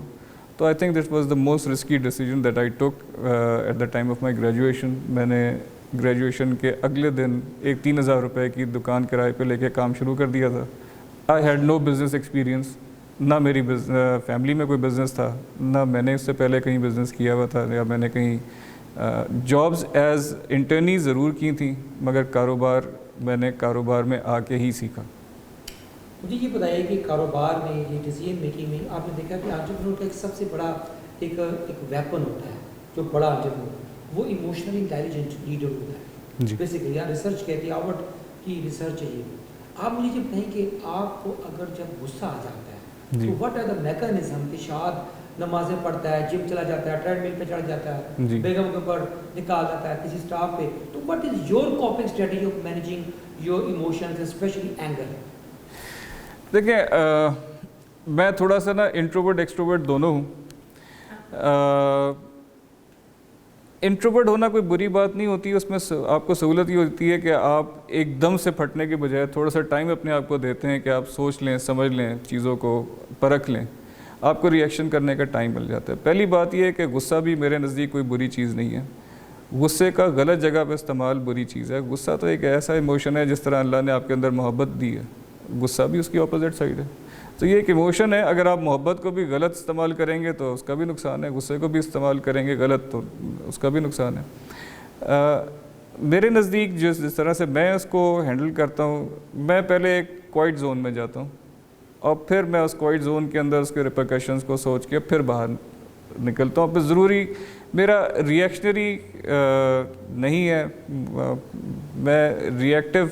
تو I think that was the most risky decision that I took at the time of my graduation. میں نے گریجویشن کے اگلے دن ایک 3,000 روپے کی دکان کرائے پہ لے کے کام شروع کر دیا تھا. I had no business experience, نہ میری فیملی میں کوئی بزنس تھا, نہ میں نے اس سے پہلے کہیں بزنس کیا ہوا تھا, یا میں نے کہیں جابز ایز انٹرنی ضرور کی تھیں, مگر میں نے کاروبار میں آ کے ہی سیکھا. مجھے یہ بتائیے کہ کاروبار میں یہ ڈیسیژن میکنگ میں آپ نے دیکھا کہ انٹرپرینور کا ایک سب سے بڑا ایک ویپن ہوتا ہے, جو بڑا انٹرپرینور وہ ایموشنلی انٹیلیجنٹ لیڈر ہوتا ہے. جی بیسیکلی یہاں ریسرچ کہتی ہے, ہارورڈ کی ریسرچ ہے یہ. آپ مجھے یہ بتائیں کہ آپ کو اگر جب غصہ آ جاتا ہے تو واٹ آر دا میکانزم کہ شاد نمازیں پڑھتا ہے, جم چلا جاتا ہے, ٹریڈ مل پہ چڑھ جاتا ہے, بیگم کے اوپر نکال جاتا ہے کسی اسٹاف پہ, تو what is your coping strategy of managing your emotions specially anger? دیکھیں میں تھوڑا سا نا انٹروورٹ ایکسٹروورٹ دونوں ہوں. انٹروورٹ ہونا کوئی بری بات نہیں ہوتی, اس میں آپ کو سہولت یہ ہوتی ہے کہ آپ ایک دم سے پھٹنے کے بجائے تھوڑا سا ٹائم اپنے آپ کو دیتے ہیں کہ آپ سوچ لیں, سمجھ لیں, چیزوں کو پرکھ لیں, آپ کو ریئیکشن کرنے کا ٹائم مل جاتا ہے. پہلی بات یہ ہے کہ غصہ بھی میرے نزدیک کوئی بری چیز نہیں ہے. غصے کا غلط جگہ پہ استعمال بری چیز ہے. غصہ تو ایک ایسا ایموشن ہے جس طرح اللہ نے آپ کے اندر محبت دی ہے, غصہ بھی اس کی اپوزٹ سائڈ ہے. تو یہ ایک ایموشن ہے. اگر آپ محبت کو بھی غلط استعمال کریں گے تو اس کا بھی نقصان ہے, غصے کو بھی استعمال کریں گے غلط تو اس کا بھی نقصان ہے. میرے نزدیک جس طرح سے میں اس کو ہینڈل کرتا ہوں, میں پہلے ایک کوائٹ زون میں جاتا ہوں اور پھر میں اس کوائٹ زون کے اندر اس کے ریپرکشنز کو سوچ کے پھر باہر نکلتا ہوں. پھر ضروری میرا ریئیکشنری نہیں ہے, میں ریئیکٹیو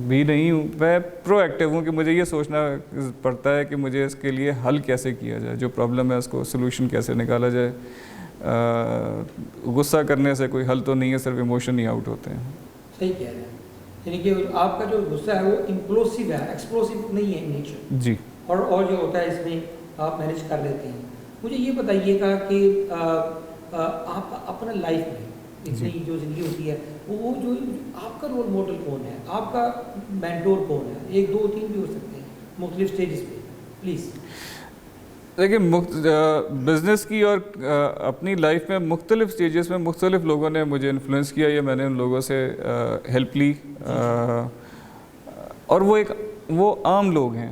بھی نہیں ہوں, میں پرو ایکٹیو ہوں کہ مجھے یہ سوچنا پڑتا ہے کہ مجھے اس کے لیے حل کیسے کیا جائے, جو پرابلم ہے اس کو سلوشن کیسے نکالا جائے. غصہ کرنے سے کوئی حل تو نہیں ہے, صرف ایموشن ہی آؤٹ ہوتے ہیں. صحیح کہہ رہے ہیں, یعنی کہ آپ کا جو غصہ ہے وہ امپلوسیو ہے, ایکسپلوسیو نہیں ہے نیچر. جی, اور جو ہوتا ہے اس میں آپ مینیج کر لیتے ہیں. مجھے یہ بتائیے گا کہ آپ اپنا لائف میں اتنی جو زندگی ہوتی ہے وہ جو آپ کا رول ماڈل کون ہے, آپ کا مینٹور کون ہے؟ 1 2 3 بھی ہو سکتے ہیں مختلف سٹیجز پہ, پلیز. دیکھیں بزنس کی اور اپنی لائف میں مختلف سٹیجز میں مختلف لوگوں نے مجھے انفلوئنس کیا, یا میں نے ان لوگوں سے ہیلپ لی, اور وہ عام لوگ ہیں,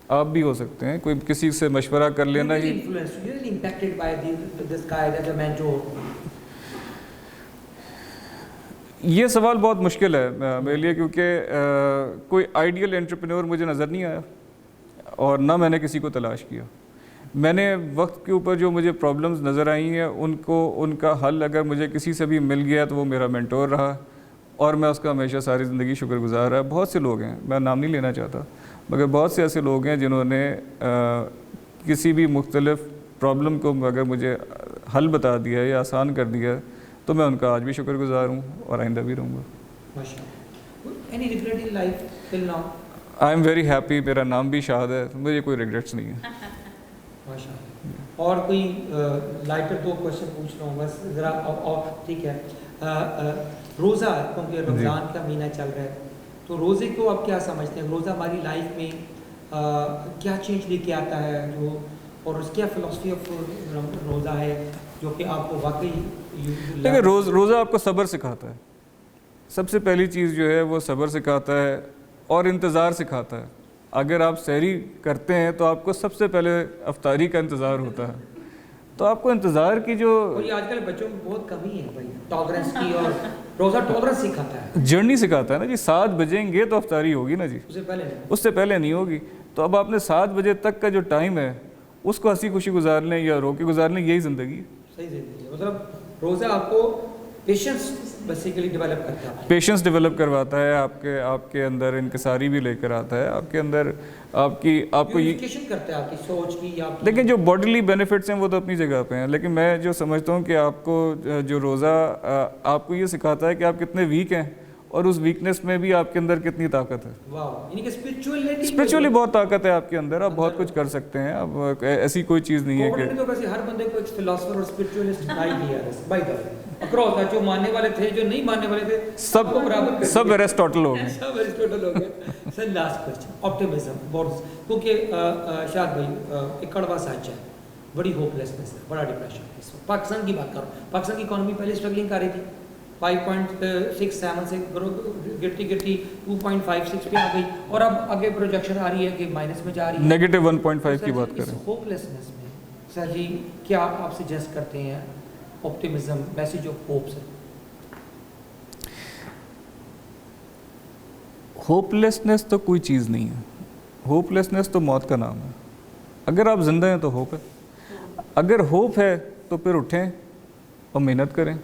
آپ بھی ہو سکتے ہیں, کوئی کسی سے مشورہ کر لینا ہی. یہ سوال بہت مشکل ہے میرے لیے, کیونکہ کوئی آئیڈیل انٹرپرینور مجھے نظر نہیں آیا اور نہ میں نے کسی کو تلاش کیا. میں نے وقت کے اوپر جو مجھے پرابلمز نظر آئی ہیں ان کا حل اگر مجھے کسی سے بھی مل گیا تو وہ میرا مینٹور رہا, اور میں اس کا ہمیشہ ساری زندگی شکر گزار رہا. بہت سے لوگ ہیں, میں نام نہیں لینا چاہتا, مگر بہت سے ایسے لوگ ہیں جنہوں نے کسی بھی مختلف پرابلم کو اگر مجھے حل بتا دیا یا آسان کر دیا تو میں ان کا آج بھی شکر گزار ہوں اور آئندہ بھی رہوں گا. آئی ایم ویری ہیپی, میرا نام بھی شاد ہے, مجھے کوئی ریگریٹس نہیں ہے. اور کوئی لائٹر 2 کوشچن پوچھ رہا ہوں بس ذرا, ٹھیک ہے. روزہ, کیونکہ رمضان کا مہینہ چل رہا ہے, تو روزے کو آپ کیا سمجھتے ہیں؟ روزہ ہماری لائف میں کیا چینج لے کے آتا ہے, جو اور اس کیا فلسفی آف روزہ ہے جو کہ آپ کو واقعی دیکھیں روزہ آپ کو صبر سکھاتا ہے. سب سے پہلی چیز جو ہے وہ صبر سکھاتا ہے اور انتظار سکھاتا ہے. اگر آپ سحری کرتے ہیں تو آپ کو سب سے پہلے افطاری کا انتظار ہوتا ہے, تو آپ کو انتظار کی جو آج کل بچوں میں بہت کمی ہے بھائی ٹالرنس کی, اور روزہ ٹالرنس سکھاتا ہے, جرنی سکھاتا ہے نا جی. 7 بجیں گے تو افطاری ہوگی نا جی, اس سے پہلے نہیں ہوگی. تو اب آپ نے 7 بجے تک کا جو ٹائم ہے اس کو ہنسی خوشی گزار لیں یا رو کے گزار لیں, یہی زندگی ہے. صحیح زندگی ہے, مطلب روزہ آپ کو پیشنس بیسیکلی ڈیولپ کرتا ہے, پیشنس ڈیولپ کرواتا ہے, آپ کے اندر انکساری بھی لے کر آتا ہے, آپ کے اندر آپ کو ایجوکیشن کرتا ہے آپ کی سوچ کی. لیکن جو باڈیلی بینیفٹس ہیں وہ تو اپنی جگہ پہ ہیں, لیکن میں جو سمجھتا ہوں کہ آپ کو جو روزہ آپ کو یہ سکھاتا ہے کہ آپ کتنے ویک ہیں اور اس ویکنیس میں بھی آپ کے اندر کتنی طاقت ہے. اسپرچولی بہت طاقت ہے آپ کے اندر, آپ بہت کچھ کر سکتے ہیں. اب ایسی کوئی چیز نہیں ہے کہ ہر بندے کو ایک فلاسفر اور اسپرچوالسٹ بنائی دیا ہے بائی دا وے, اکراس, جو ماننے والے تھے جو نہیں ماننے والے تھے سب کو برابر, سب ایرسٹوٹل ہو گئے. سب ایرسٹوٹل ہو گئے. سر لاسٹ کوسچن, آپٹیمزم, کیونکہ شاہد بھائی ایک کڑوا سچ ہے, بڑی ہوپ لیسنس ہے, بڑا ڈپریشن ہے. پاکستان کی بات کرو, پاکستان کی اکانومی پہلے اسٹرگلنگ کر رہی تھی, 5.67 سے گرتی 2.56 پہ آ گئی, اور اب آگے پروجیکشن آ رہی ہے کہ مائنس میں جا رہی ہے, -1.5 کی بات کریں. ہوپ لیسنس میں سر جی کیا آپ سجیسٹ کرتے ہیں آپٹیمزم, میسج آف ہوپ سے؟ ہوپ لیسنس تو کوئی چیز نہیں ہے, ہوپ لیسنس تو موت کا نام ہے. اگر آپ زندہ ہیں تو ہوپ ہے, اگر ہوپ ہے تو پھر اٹھیں اور محنت کریں.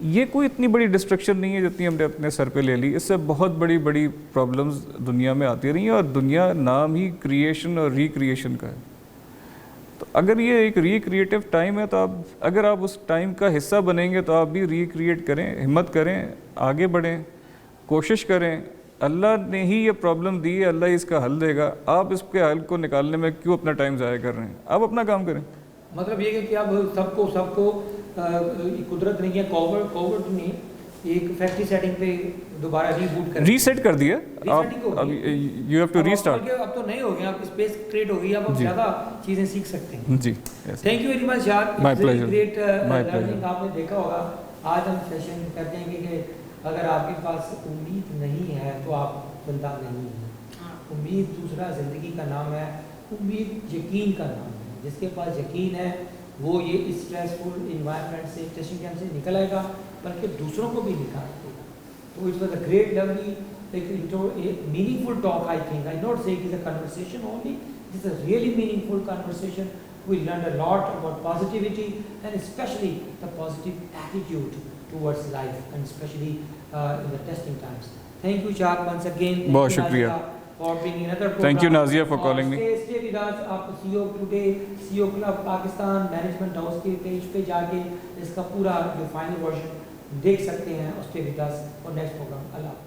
یہ کوئی اتنی بڑی ڈسٹرکشن نہیں ہے جتنی ہم نے اپنے سر پہ لے لی. اس سے بہت بڑی بڑی پرابلمز دنیا میں آتی رہی ہیں, اور دنیا نام ہی کریشن اور ریکریشن کا ہے. تو اگر یہ ایک ریکریٹو ٹائم ہے تو اگر آپ اس ٹائم کا حصہ بنیں گے تو آپ بھی ریکریٹ کریں, ہمت کریں, آگے بڑھیں, کوشش کریں. اللہ نے ہی یہ پرابلم دی ہے, اللہ ہی اس کا حل دے گا. آپ اس کے حل کو نکالنے میں کیوں اپنا ٹائم ضائع کر رہے ہیں؟ آپ اپنا کام کریں. مطلب یہ کہ اب سب کو قدرت نہیں ہے, کووڈ نے ایک فیکٹری سیٹنگ پہ دوبارہ ریبوٹ کر ریسیٹ کر دیا. اب یو ہیو ٹو ریسٹارٹ. اب تو نہیں ہو گیا, اب اسپیس کریٹ ہو گئی, اب آپ زیادہ چیزیں سیکھ سکتے ہیں. جی, تھینک یو ویری مچ یار, مائی پلیزر. Great learning. آپ نے دیکھا ہوگا آج ہم سیشن کرتے ہیں کہ اگر آپ کے پاس امید نہیں ہے تو آپ بندہ نہیں ہے. امید دوسرا زندگی کا نام ہے. امید یقین کا نام ہے. جس کے پاس یقین ہے وہ یہ اسٹریسفل انوائرمنٹ سے ٹیسٹنگ کیمپ سے نکل آئے گا بلکہ دوسروں کو بھی نکال دے گا. تو it was a great lovely meaningful talk. I think I not say it is a conversation only, it is a really meaningful conversation. We learned a lot about positivity and especially the positive attitude towards life and especially in the testing times. Thank you Chak once again. بہت شکریہ for being in another program. Thank you Nazia for calling me. Stay with us. آپ CEO Today, CEO Club Pakistan management house کے page پہ جا کے اس کا پورا جو فائنل ورژن دیکھ سکتے ہیں. Stay with us for next program. Allah